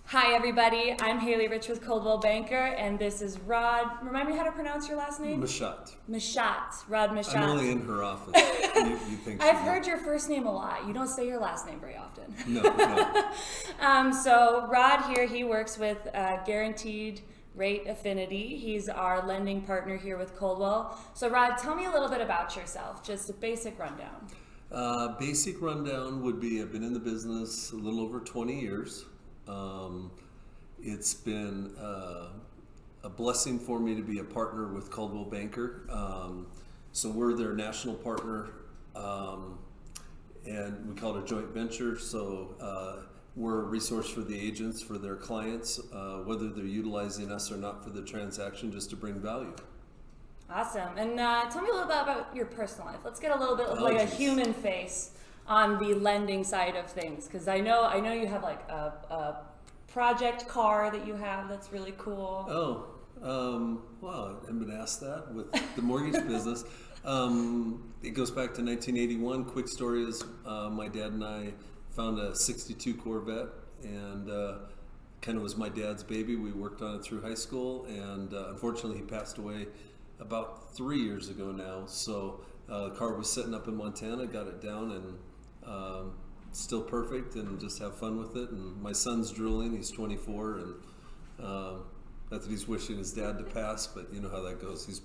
Hi everybody, I'm Haley Rich with Coldwell Banker, and this is Rod. Remind me how to pronounce your last name? Mashat. Mashat. Rod Mashat. I'm only in her office. You think I've heard your first name a lot. You don't say your last name very often. No. So Rod here, he works with Guaranteed Rate Affinity. He's our lending partner here with Coldwell. So Rod, tell me a little bit about yourself, just a basic rundown. Basic rundown would be I've been in the business a little over 20 years. It's been a blessing for me to be a partner with Coldwell Banker. So we're their national partner, and we call it a joint venture. So we're a resource for the agents, for their clients, whether they're utilizing us or not for the transaction, just to bring value. Awesome. And tell me a little bit about your personal life. Let's get a little bit of a human face on the lending side of things, because I know you have like a project car that you have that's really cool. Well, I haven't been asked that with the mortgage business. It goes back to 1981. Quick story is my dad and I found a 62 Corvette, and kind of was my dad's baby. We worked on it through high school, and unfortunately he passed away about 3 years ago now. So the car was sitting up in Montana, got it down, and still perfect, and just have fun with it. And my son's drooling, he's 24, and not that he's wishing his dad to pass, but you know how that goes.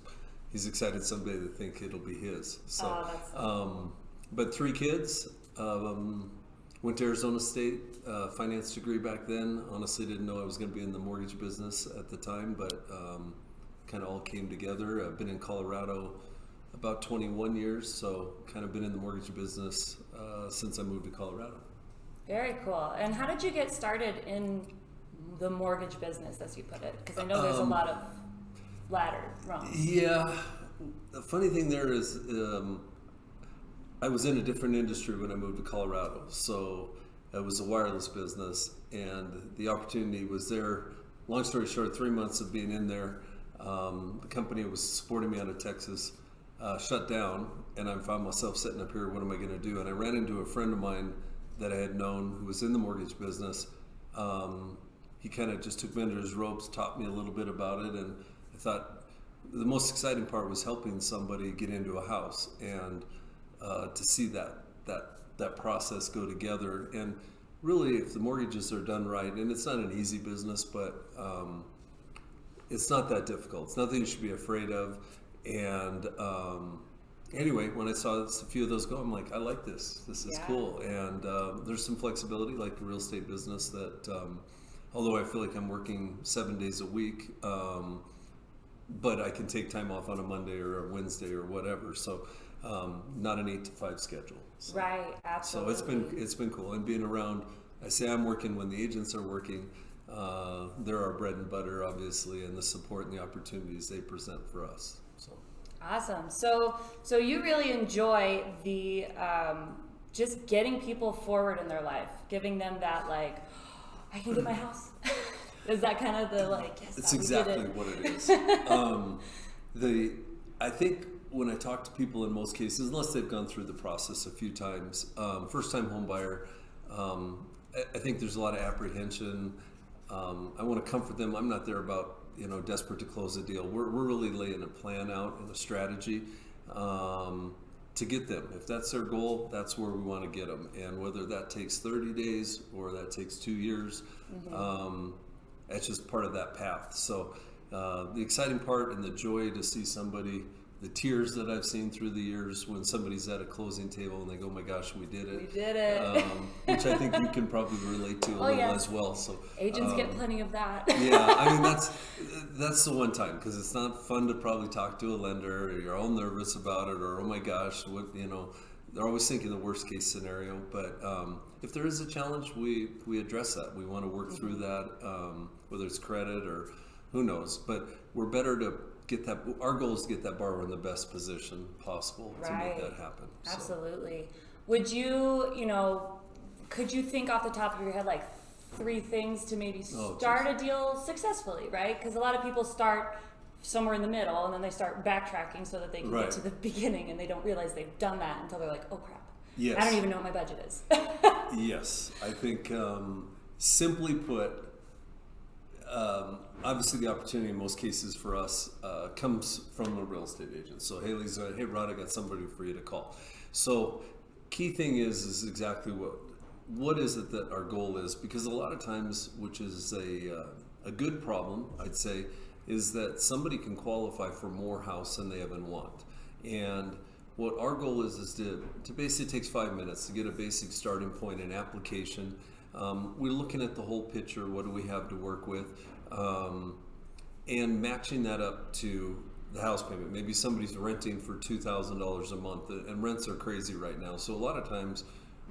He's excited someday to think it'll be his. So, but 3 kids. Went to Arizona State, finance degree back then. Honestly, didn't know I was going to be in the mortgage business at the time, but kind of all came together. I've been in Colorado about 21 years, so kind of been in the mortgage business since I moved to Colorado. Very cool. And how did you get started in the mortgage business, as you put it? Because I know there's a lot of ladder rungs. Yeah. The funny thing there is I was in a different industry when I moved to Colorado. So it was a wireless business, and the opportunity was there. Long story short, 3 months of being in there, the company that was supporting me out of Texas shut down, and I found myself sitting up here, what am I going to do? And I ran into a friend of mine that I had known who was in the mortgage business. He kind of just took me under his ropes, taught me a little bit about it, and I thought the most exciting part was helping somebody get into a house, and to see that process go together. And really, if the mortgages are done right, and it's not an easy business, but it's not that difficult. It's nothing you should be afraid of. And anyway, when I saw a few of those go, I'm like, I like this. This is cool. And there's some flexibility, like the real estate business, that although I feel like I'm working 7 days a week, but I can take time off on a Monday or a Wednesday or whatever. So not an 8 to 5 schedule. So, right, absolutely. So it's been cool, and being around. I say I'm working when the agents are working. They're our bread and butter, obviously, and the support and the opportunities they present for us. So awesome. So you really enjoy the just getting people forward in their life, giving them that like, I can get my house. Is that kind of the like? Yes, it's exactly what it is. I think when I talk to people, in most cases, unless they've gone through the process a few times, first-time home buyer, I think there's a lot of apprehension. I want to comfort them. I'm not there about desperate to close a deal. We're really laying a plan out and a strategy to get them. If that's their goal, that's where we want to get them. And whether that takes 30 days or that takes 2 years, that's just part of that path. So the exciting part and the joy to see somebody, the tears that I've seen through the years when somebody's at a closing table and they go, "Oh my gosh, we did it!" We did it. Which I think you can probably relate to a little as well. So agents get plenty of that. Yeah, I mean that's the one time, because it's not fun to probably talk to a lender. Or you're all nervous about it, or oh my gosh, what they're always thinking the worst case scenario. But if there is a challenge, we address that. We want to work through that, whether it's credit or who knows. But we're better to get that. Our goal is to get that borrower in the best position possible to make that happen. Absolutely. So. Would could you think off the top of your head like 3 things to maybe start a deal successfully, right? Because a lot of people start somewhere in the middle and then they start backtracking so that they can get to the beginning, and they don't realize they've done that until they're like, oh crap. Yes. I don't even know what my budget is. Yes. I think simply put, obviously the opportunity in most cases for us comes from a real estate agent. So Haley's like, hey Rod, I got somebody for you to call. So key thing is exactly what is it that our goal is, because a lot of times, which is a good problem, I'd say, is that somebody can qualify for more house than they even want. And what our goal is to basically, it takes 5 minutes to get a basic starting point, an application. We're looking at the whole picture. What do we have to work with? And matching that up to the house payment. Maybe somebody's renting for $2,000 a month, and rents are crazy right now. So a lot of times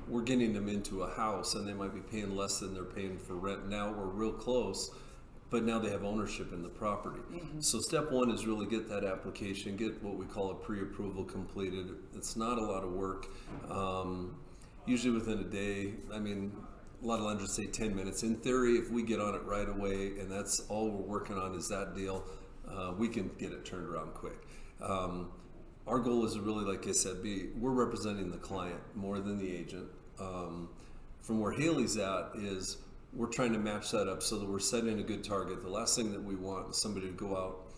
we're getting them into a house and they might be paying less than they're paying for rent now. We're real close, but now they have ownership in the property. Mm-hmm. So step one is really get that application, get what we call a pre-approval completed. It's not a lot of work. Usually within a day. I mean, a lot of lenders say 10 minutes. In theory, if we get on it right away and that's all we're working on is that deal, we can get it turned around quick. Our goal is to really, like I said, we're representing the client more than the agent. From where Haley's at is we're trying to match that up so that we're setting a good target. The last thing that we want is somebody to go out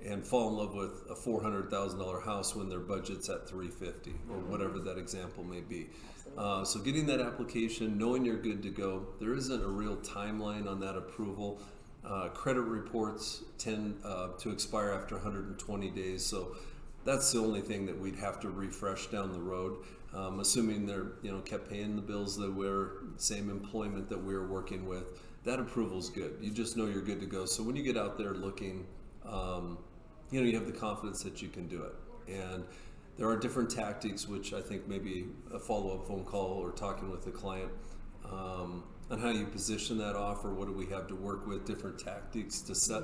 and fall in love with a $400,000 house when their budget's at $350 or whatever that example may be. So getting that application, knowing you're good to go. There isn't a real timeline on that approval. Credit reports tend to expire after 120 days. So that's the only thing that we'd have to refresh down the road. Assuming they're kept paying the bills that we're, same employment that we're working with, that approval's good. You just know you're good to go. So when you get out there looking, you have the confidence that you can do it. And there are different tactics, which I think maybe a follow-up phone call or talking with the client on how you position that offer. What do we have to work with? Different tactics to set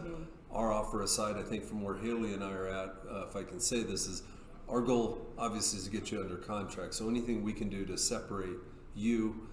our offer aside. I think from where Haley and I are at, if I can say this, is our goal obviously is to get you under contract. So anything we can do to separate you,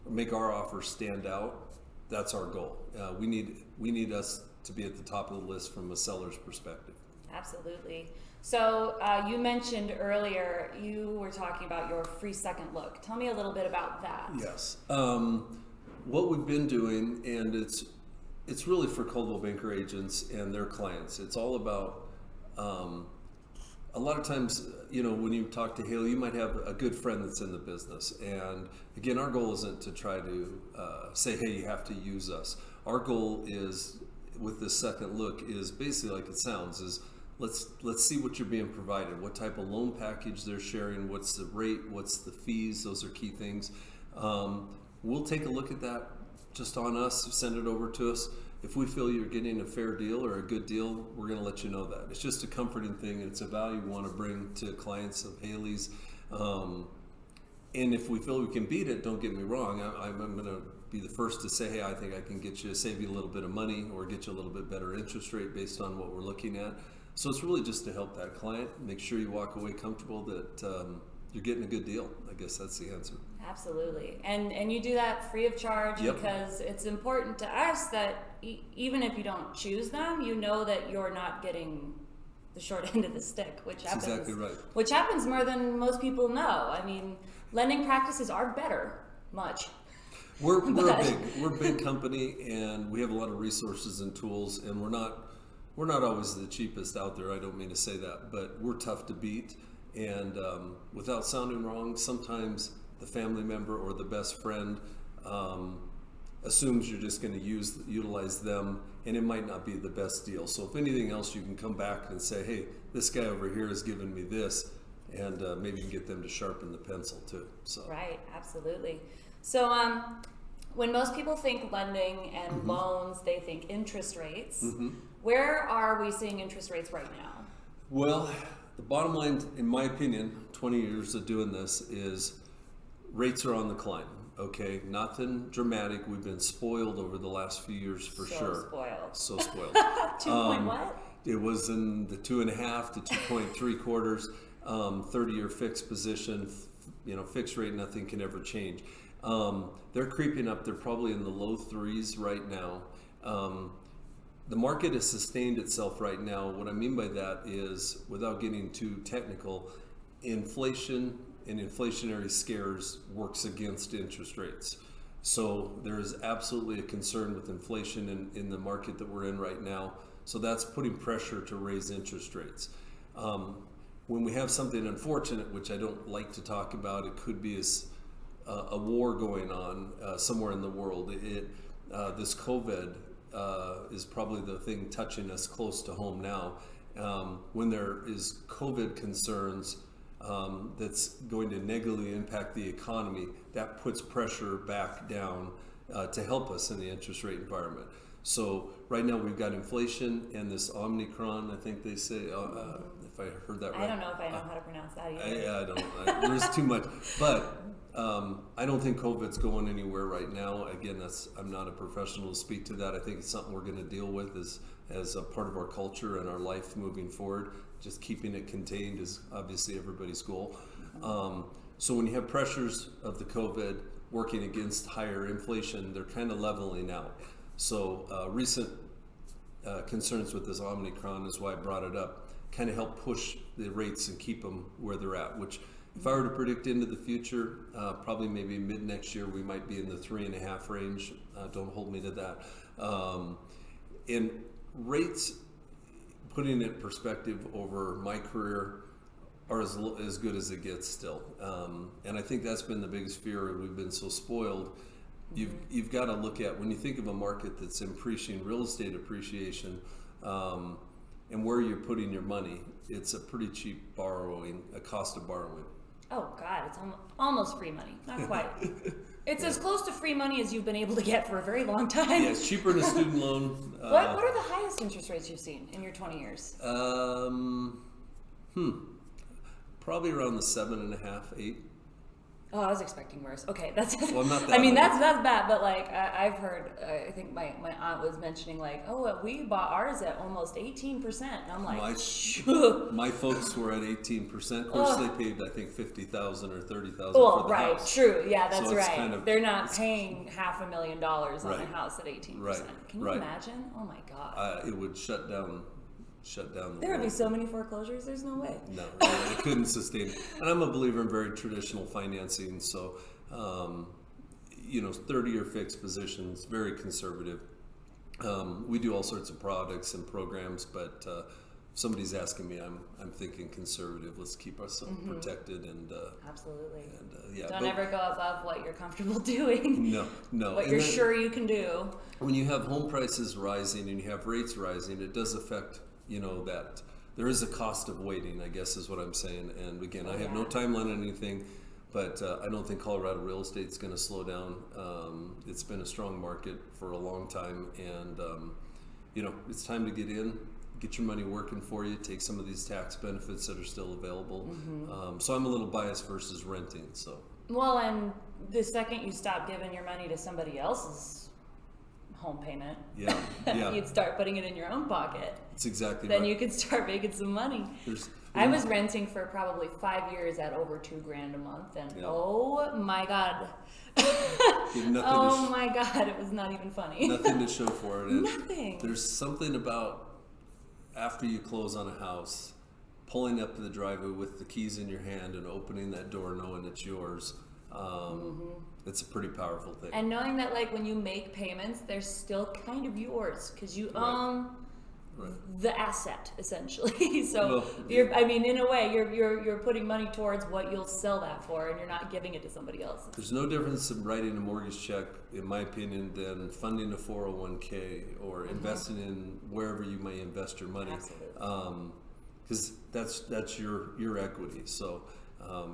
make our offer stand out, that's our goal. We need us to be at the top of the list from a seller's perspective. Absolutely. So you mentioned earlier you were talking about your free second look. Tell me a little bit about that. Yes. What we've been doing, and it's really for Coldwell Banker agents and their clients. It's all about a lot of times, when you talk to Haley, you might have a good friend that's in the business. And again, our goal isn't to try to say, hey, you have to use us. Our goal is, with this second look, is basically like it sounds, is let's see what you're being provided, what type of loan package they're sharing, what's the rate, what's the fees. Those are key things. We'll take a look at that just on us, send it over to us. If we feel you're getting a fair deal or a good deal, we're going to let you know that. It's just a comforting thing, and it's a value we want to bring to clients of Haley's. And if we feel we can beat it, don't get me wrong, I'm going to be the first to say, hey, I think I can save you a little bit of money or get you a little bit better interest rate based on what we're looking at. So it's really just to help that client, make sure you walk away comfortable that you're getting a good deal. I guess that's the answer. Absolutely. And you do that free of charge. Yep. Because it's important to us that even if you don't choose them, you know that you're not getting the short end of the stick, which that's happens. Exactly right. Which happens more than most people know. I mean, lending practices are better, much. We're a big company, and we have a lot of resources and tools, and we're not always the cheapest out there. I don't mean to say that, but we're tough to beat. And without sounding wrong, sometimes the family member or the best friend assumes you're just going to utilize them, and it might not be the best deal. So if anything else, you can come back and say, hey, this guy over here has given me this, and maybe you can get them to sharpen the pencil too. So. Right, absolutely. So when most people think lending and loans, they think interest rates. Where are we seeing interest rates right now? Well, the bottom line, in my opinion, 20 years of doing this, is rates are on the climb. Okay, nothing dramatic. We've been spoiled over the last few years for sure. So spoiled. 2 point what? It was in the 2.5 to 2.3 quarters, 30-year fixed position. Fixed rate, nothing can ever change. They're creeping up. They're probably in the low threes right now. The market has sustained itself right now. What I mean by that is, without getting too technical, inflation and inflationary scares works against interest rates. So there is absolutely a concern with inflation in the market that we're in right now. So that's putting pressure to raise interest rates. When we have something unfortunate, which I don't like to talk about, it could be a war going on somewhere in the world. This COVID is probably the thing touching us close to home now. When there is COVID concerns that's going to negatively impact the economy, that puts pressure back down to help us in the interest rate environment. So right now we've got inflation and this Omicron, I think they say, if I heard that right. I don't know if I know how to pronounce that either. I don't. There's too much. But I don't think COVID's going anywhere right now. Again, I'm not a professional to speak to that. I think it's something we're going to deal with as a part of our culture and our life moving forward. Just keeping it contained is obviously everybody's goal. So when you have pressures of the COVID working against higher inflation, they're kind of leveling out. So recent concerns with this Omicron is why I brought it up, kind of help push the rates and keep them where they're at, which if I were to predict into the future, probably maybe mid next year, we might be in the 3.5 range. Don't hold me to that. And rates, putting it in perspective over my career, are as good as it gets still. And I think that's been the biggest fear. We've been so spoiled. You've got to look at, when you think of a market that's appreciating, real estate appreciation, and where you're putting your money, it's a pretty cheap cost of borrowing. Oh God, it's almost free money. Not quite. It's as close to free money as you've been able to get for a very long time. Yeah, it's cheaper than a student loan. What are the highest interest rates you've seen in your 20 years? Probably around the 7.5, 8. Oh, I was expecting worse. Okay, that's. Well, not that I mean, high. that's bad. But like, I've heard. I think my aunt was mentioning like, oh, we bought ours at almost 18%, and I'm like, my folks were at 18%. Of course, they paid I think $50,000 or $30,000 well, for the right, house. true, yeah, that's So it's right. kind of- They're not paying $500,000 on a Right. house at 18%. Right, Can you right. imagine? Oh my God. It would shut down the There would be world. so many foreclosures. There's no way. No, it couldn't sustain it. And I'm a believer in very traditional financing, so 30-year fixed positions, very conservative. We do all sorts of products and programs, but if somebody's asking me, I'm thinking conservative. Let's keep ourselves protected and Absolutely. yeah. Don't ever go above what you're comfortable doing. No. What And you're then, sure you can do. when you have home prices rising and you have rates rising, it does affect, that there is a cost of waiting, I guess is what I'm saying. And again, I have no timeline on anything, but I don't think Colorado real estate's going to slow down. It's been a strong market for a long time, and it's time to get in, get your money working for you, take some of these tax benefits that are still available. So I'm a little biased versus renting. So. Well, and the second you stop giving your money to somebody else's home payment, Yeah. you'd start putting it in your own pocket. That's exactly Then right. you could start making some money. I was renting for probably 5 years at over $2,000 a month, and oh my God. Oh my God, it was not even funny. Nothing to show for it. And Nothing. There's something about after you close on a house, pulling up to the driveway with the keys in your hand and opening that door knowing it's yours. It's a pretty powerful thing. And knowing that like when you make payments, they're still kind of yours because you own the asset essentially. So in a way, you're putting money towards what you'll sell that for, and you're not giving it to somebody else. There's no difference in writing a mortgage check, in my opinion, than funding a 401k or investing in wherever you may invest your money. Absolutely. Because that's your equity. So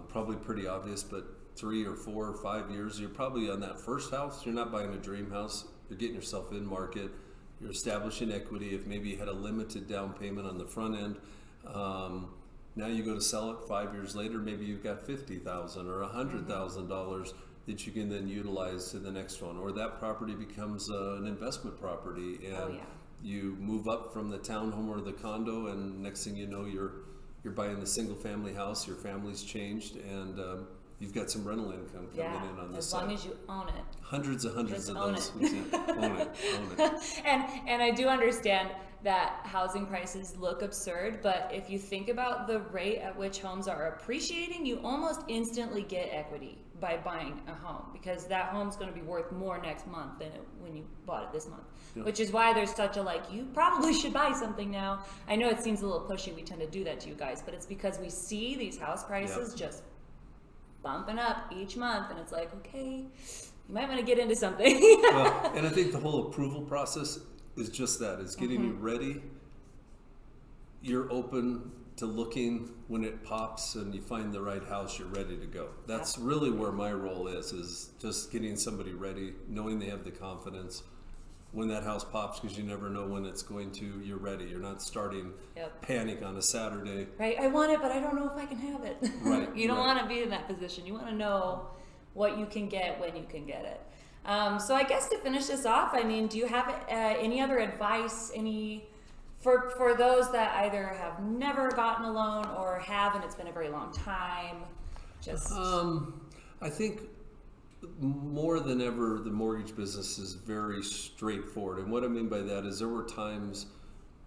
probably pretty obvious, but 3 or 4 or 5 years, you're probably on that first house. You're not buying a dream house. You're getting yourself in market. You're establishing equity. If maybe you had a limited down payment on the front end, now you go to sell it 5 years later. Maybe you've got $50,000 or $100,000 that you can then utilize to the next one, or that property becomes an investment property, and you move up from the townhome or the condo, and next thing you know, you're buying the single family house. Your family's changed, and you've got some rental income coming in on the side. As long as you own it. Hundreds of Just those. own it. Own it. And I do understand that housing prices look absurd, but if you think about the rate at which homes are appreciating, you almost instantly get equity by buying a home, because that home's going to be worth more next month than when you bought it this month. Yeah. Which is why there's such a you probably should buy something now. I know it seems a little pushy, we tend to do that to you guys, but it's because we see these house prices just bumping up each month, and it's like, okay, you might want to get into something. Well, and I think the whole approval process is just that. It's getting you ready. You're open to looking when it pops and you find the right house, you're ready to go. That's really where my role is just getting somebody ready, knowing they have the confidence when that house pops, because you never know when it's going to. You're ready. You're not starting panic on a Saturday. Right. I want it, but I don't know if I can have it. Right. You don't want to be in that position. You want to know what you can get when you can get it. So I guess to finish this off, I mean, do you have any other advice, for those that either have never gotten a loan or have and it's been a very long time? Just I think more than ever, the mortgage business is very straightforward. And what I mean by that is there were times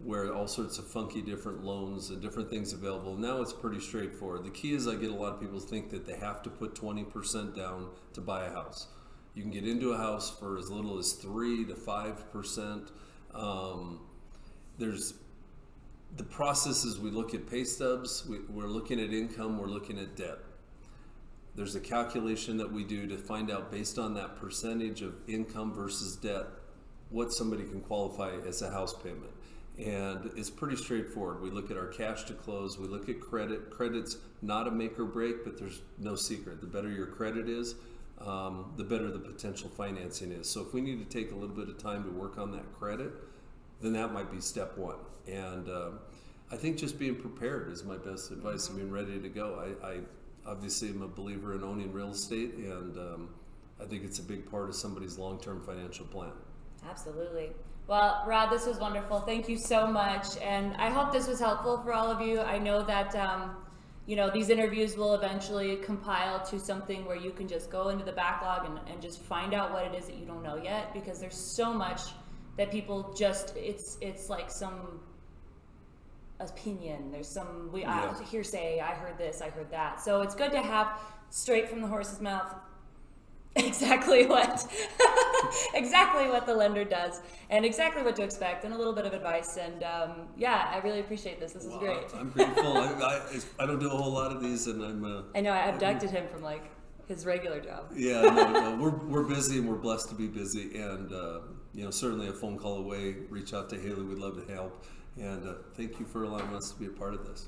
where all sorts of funky different loans and different things available. Now it's pretty straightforward. The key is I get a lot of people think that they have to put 20% down to buy a house. You can get into a house for as little as 3 to 5%. There's the process is we look at pay stubs, we're looking at income, we're looking at debt. There's a calculation that we do to find out, based on that percentage of income versus debt, what somebody can qualify as a house payment. And it's pretty straightforward. We look at our cash to close, we look at credit. Credit's not a make or break, but there's no secret. The better your credit is, the better the potential financing is. So if we need to take a little bit of time to work on that credit, then that might be step one. And I think just being prepared is my best advice. I mean, ready to go. I obviously am a believer in owning real estate, and I think it's a big part of somebody's long-term financial plan. Absolutely. Well, Rod, this was wonderful. Thank you so much. And I hope this was helpful for all of you. I know that, these interviews will eventually compile to something where you can just go into the backlog and just find out what it is that you don't know yet, because there's so much that people just, it's like some opinion. There's some hearsay. I heard this, I heard that. So it's good to have straight from the horse's mouth exactly what the lender does and exactly what to expect, and a little bit of advice. And I really appreciate this. This is great. I'm grateful. I don't do a whole lot of these, and I know I abducted him from his regular job. Yeah, no, we're busy, and we're blessed to be busy, and certainly a phone call away. Reach out to Haley. We'd love to help. And thank you for allowing us to be a part of this.